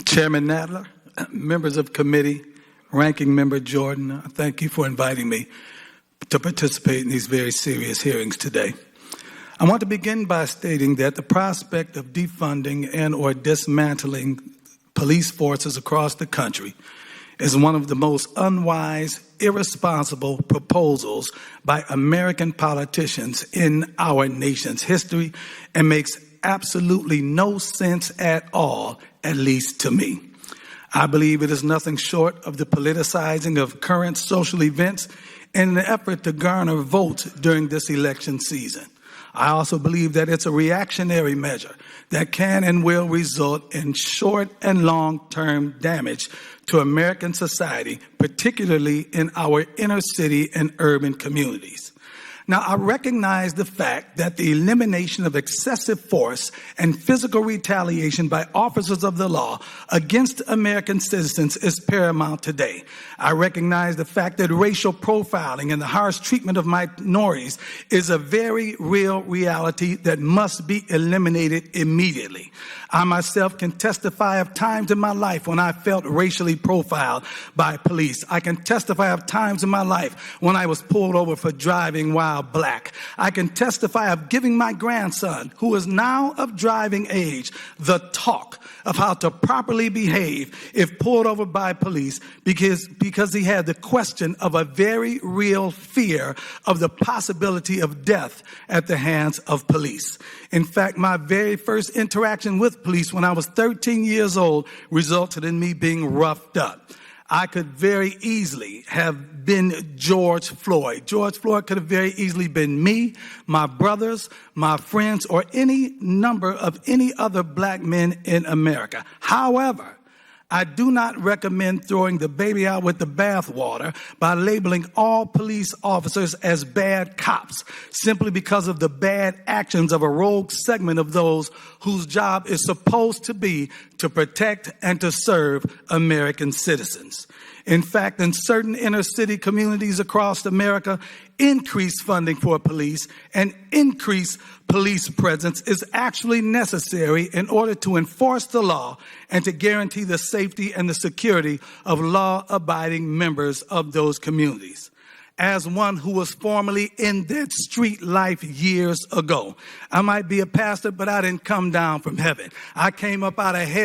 Chairman Nadler, members of committee, Ranking Member Jordan, thank you for inviting me to participate in these very serious hearings today. I want to begin by stating that the prospect of defunding and or dismantling police forces across the country is one of the most unwise, irresponsible proposals by American politicians in our nation's history and makes absolutely no sense at all, at least to me. I believe it is nothing short of the politicizing of current social events in an effort to garner votes during this election season. I also believe that it's a reactionary measure that can and will result in short and long-term damage to American society, particularly in our inner city and urban communities. Now, I recognize the fact that the elimination of excessive force and physical retaliation by officers of the law against American citizens is paramount today. I recognize the fact that racial profiling and the harsh treatment of minorities is a very real reality that must be eliminated immediately. I myself can testify of times in my life when I felt racially profiled by police. I can testify of times in my life when I was pulled over for driving while black. I can testify of giving my grandson, who is now of driving age, the talk of how to properly behave if pulled over by police because he had the question of a very real fear of the possibility of death at the hands of police. In fact, my very first interaction with police when I was 13 years old resulted in me being roughed up. I could very easily have been George Floyd. George Floyd could have very easily been me, my brothers, my friends, or any number of any other black men in America. However, I do not recommend throwing the baby out with the bathwater by labeling all police officers as bad cops simply because of the bad actions of a rogue segment of those whose job is supposed to be to protect and to serve American citizens. In fact, in certain inner city communities across America, increased funding for police and increased police presence is actually necessary in order to enforce the law and to guarantee the safety and the security of law-abiding members of those communities. As one who was formerly in that street life years ago, I might be a pastor, but I didn't come down from heaven. I came up out of hell.